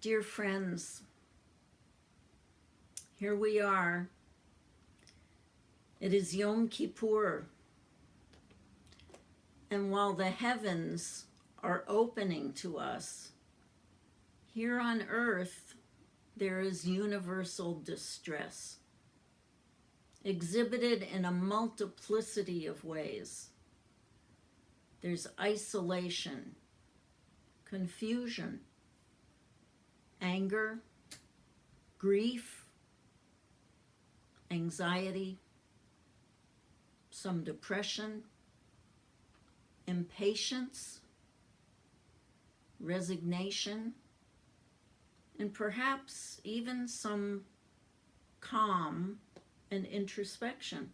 Dear friends, here we are. It is Yom Kippur. And while the heavens are opening to us, here on earth there is universal distress, exhibited in a multiplicity of ways. There's isolation, confusion, anger, grief, anxiety, some depression, impatience, resignation, and perhaps even some calm and introspection.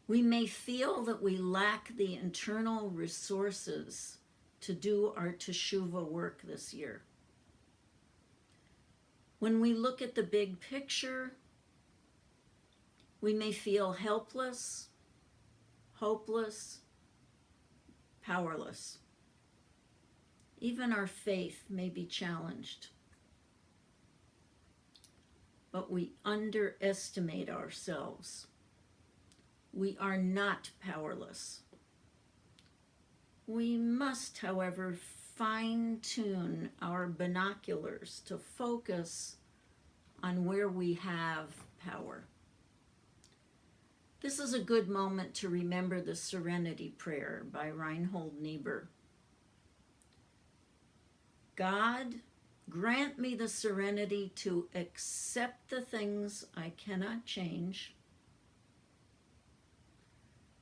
We may feel that we lack the internal resources to do our teshuvah work this year. When we look at the big picture, we may feel helpless, hopeless, powerless. Even our faith may be challenged. But we underestimate ourselves. We are not powerless. We must, however, fine-tune our binoculars to focus on where we have power. This is a good moment to remember the Serenity Prayer by Reinhold Niebuhr. God, grant me the serenity to accept the things I cannot change,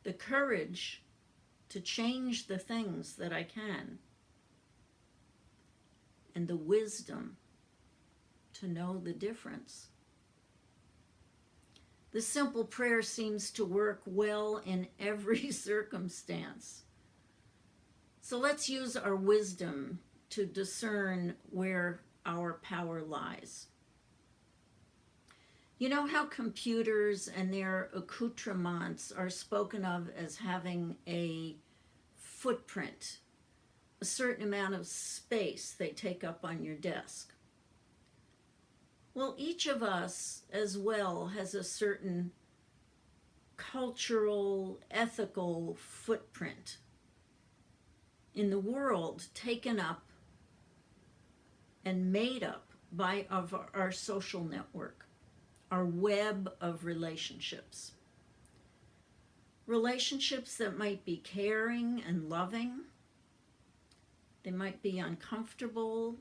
the courage to change the things that I can, and the wisdom to know the difference. This simple prayer seems to work well in every circumstance. So let's use our wisdom to discern where our power lies. You know how computers and their accoutrements are spoken of as having a footprint, a certain amount of space they take up on your desk? Well, each of us as well has a certain cultural, ethical footprint in the world taken up and made up by our social network, our web of relationships. Relationships that might be caring and loving. They might be uncomfortable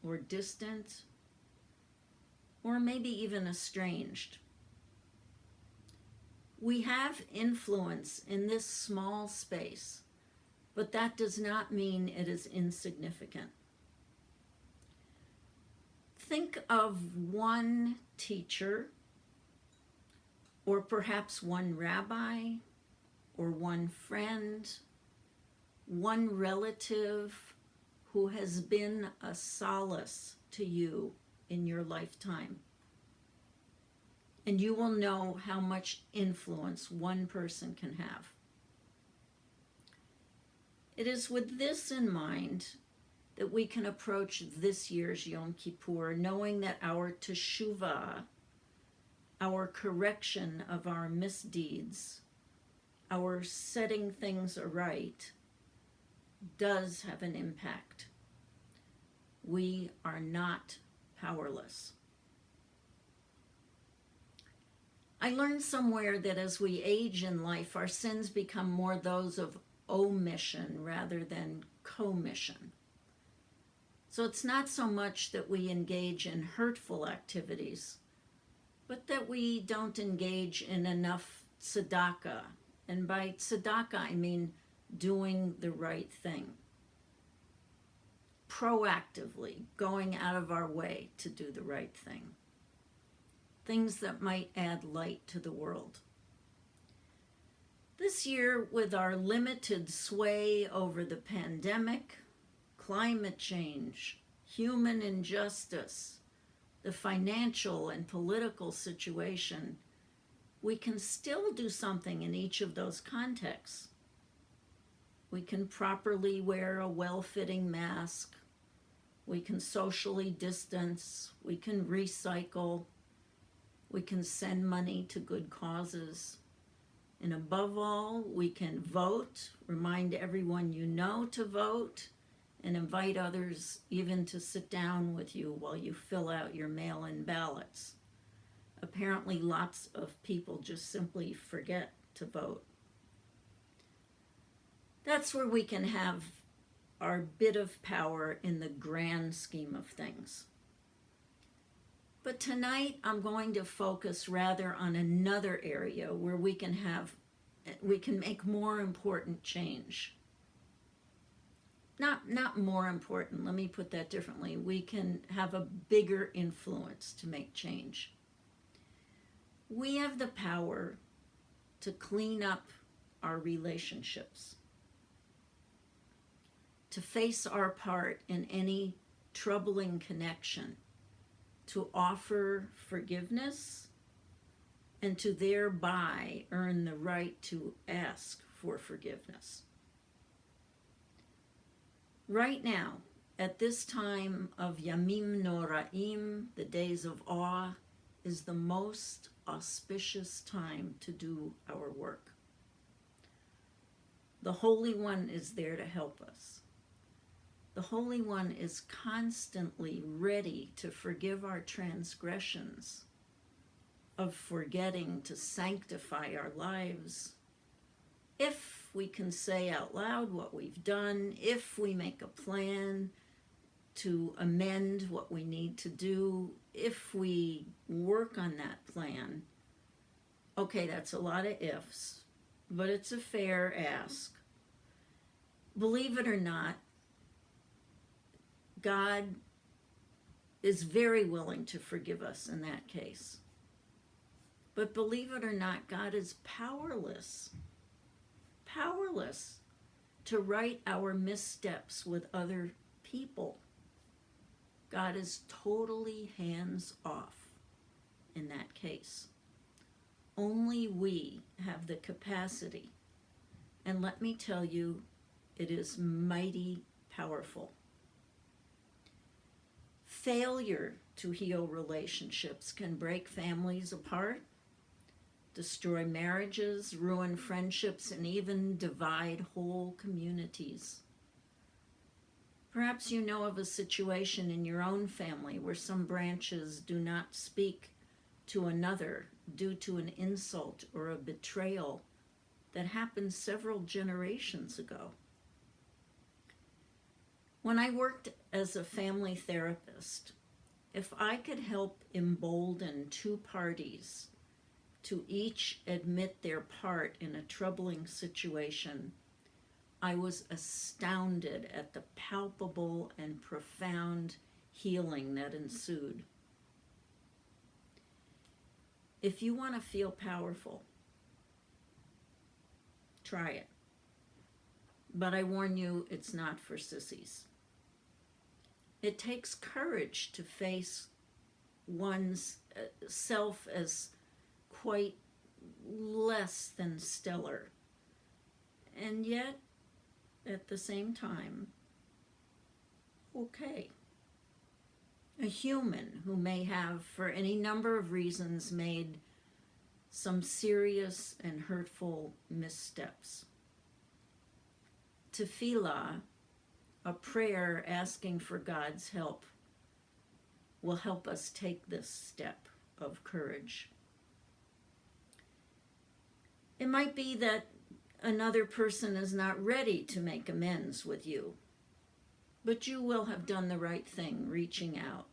or distant, or maybe even estranged. We have influence in this small space, but that does not mean it is insignificant. Think of one teacher, or perhaps one rabbi, or one friend, one relative who has been a solace to you in your lifetime. And you will know how much influence one person can have. It is with this in mind that we can approach this year's Yom Kippur, knowing that our teshuvah, our correction of our misdeeds, our setting things aright, does have an impact. We are not powerless. I learned somewhere that as we age in life, our sins become more those of omission rather than commission. So it's not so much that we engage in hurtful activities, but that we don't engage in enough tzedakah. And by tzedakah, I mean doing the right thing. Proactively going out of our way to do the right thing. Things that might add light to the world. This year, with our limited sway over the pandemic, climate change, human injustice, the financial and political situation, we can still do something in each of those contexts. We can properly wear a well-fitting mask, We can socially distance. We can recycle. We can send money to good causes. And above all, we can vote, remind everyone you know to vote, and invite others even to sit down with you while you fill out your mail-in ballots. Apparently, lots of people just simply forget to vote. That's where we can have our bit of power in the grand scheme of things. But tonight I'm going to focus rather on another area where we can make more important change. Not more important, let me put that differently. We can have a bigger influence to make change. We have the power to clean up our relationships, to face our part in any troubling connection, to offer forgiveness, and to thereby earn the right to ask for forgiveness. Right now, at this time of Yamim Noraim, the days of awe, is the most auspicious time to do our work. The Holy One is there to help us. The Holy One is constantly ready to forgive our transgressions of forgetting to sanctify our lives. If we can say out loud what we've done, if we make a plan to amend what we need to do, if we work on that plan, okay, that's a lot of ifs, but it's a fair ask. Believe it or not, God is very willing to forgive us in that case. But believe it or not, God is powerless to right our missteps with other people. God is totally hands off in that case. Only we have the capacity. And let me tell you, it is mighty powerful. Failure to heal relationships can break families apart, destroy marriages, ruin friendships, and even divide whole communities. Perhaps you know of a situation in your own family where some branches do not speak to another due to an insult or a betrayal that happened several generations ago. When I worked as a family therapist, if I could help embolden two parties to each admit their part in a troubling situation, I was astounded at the palpable and profound healing that ensued. If you want to feel powerful, try it. But I warn you, it's not for sissies. It takes courage to face one's self as quite less than stellar, and yet, at the same time, okay. A human who may have, for any number of reasons, made some serious and hurtful missteps. Tefillah, a prayer asking for God's help, will help us take this step of courage. It might be that another person is not ready to make amends with you, but you will have done the right thing reaching out.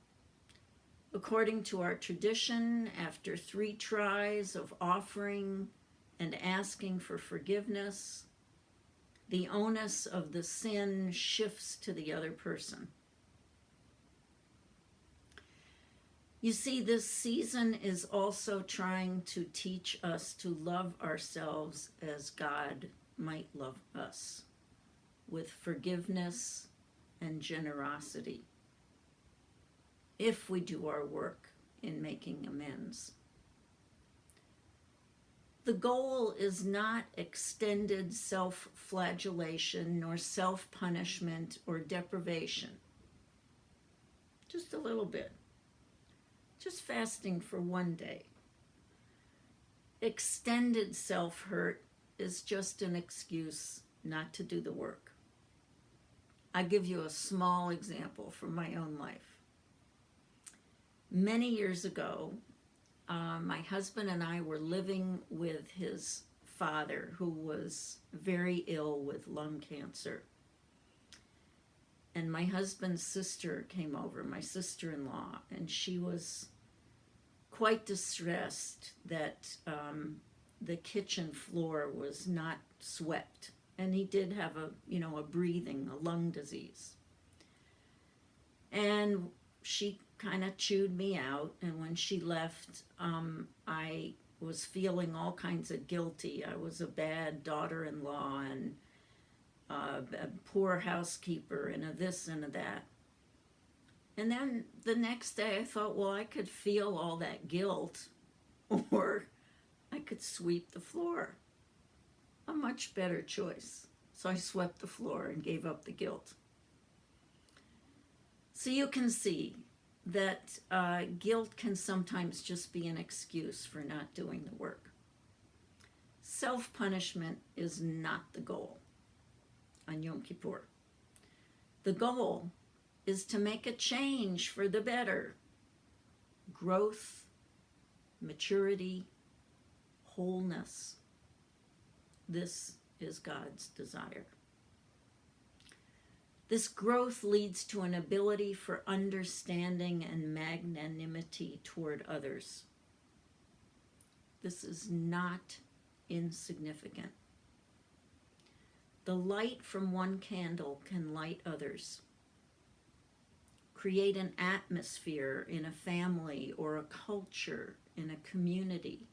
According to our tradition, after 3 tries of offering and asking for forgiveness, the onus of the sin shifts to the other person. You see, this season is also trying to teach us to love ourselves as God might love us, with forgiveness and generosity, if we do our work in making amends. The goal is not extended self-flagellation nor self-punishment or deprivation. just a little bit. Just fasting for one day. Extended self-hurt is just an excuse not to do the work. I give you a small example from my own life. Many years ago, my husband and I were living with his father, who was very ill with lung cancer. And my husband's sister came over, my sister-in-law, and she was quite distressed that the kitchen floor was not swept. And he did have a lung disease. And she kind of chewed me out, and when she left, I was feeling all kinds of guilty. I was a bad daughter-in-law and a poor housekeeper and a this and a that. And then the next day I thought, well, I could feel all that guilt, or I could sweep the floor. A much better choice. So I swept the floor and gave up the guilt. So you can see that guilt can sometimes just be an excuse for not doing the work. Self-punishment is not the goal on Yom Kippur. The goal is to make a change for the better. Growth, maturity, wholeness. This is God's desire. This growth leads to an ability for understanding and magnanimity toward others. This is not insignificant. The light from one candle can light others. Create an atmosphere in a family or a culture, in a community,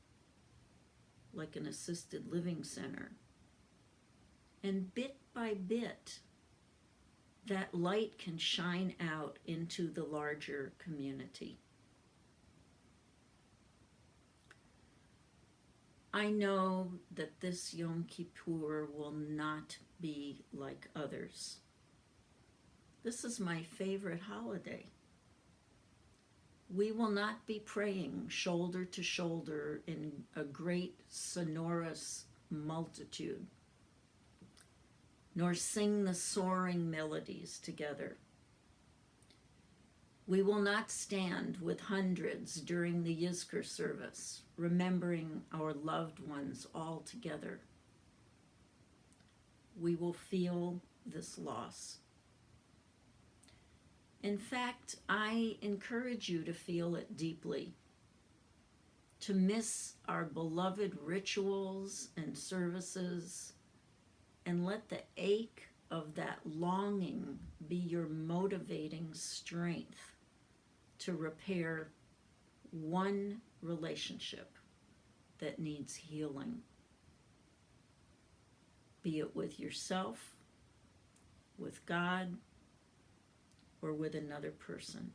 like an assisted living center. And bit by bit, that light can shine out into the larger community. I know that this Yom Kippur will not be like others. This is my favorite holiday. We will not be praying shoulder to shoulder in a great sonorous multitude, nor sing the soaring melodies together. We will not stand with hundreds during the Yizkor service, remembering our loved ones all together. We will feel this loss. In fact, I encourage you to feel it deeply, to miss our beloved rituals and services, and let the ache of that longing be your motivating strength to repair one relationship that needs healing, be it with yourself, with God, or with another person.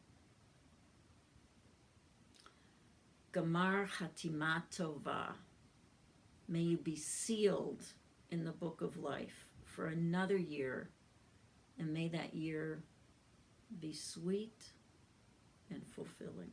Gamar Chatima Tova. May you be sealed in the book of life for another year, and may that year be sweet and fulfilling.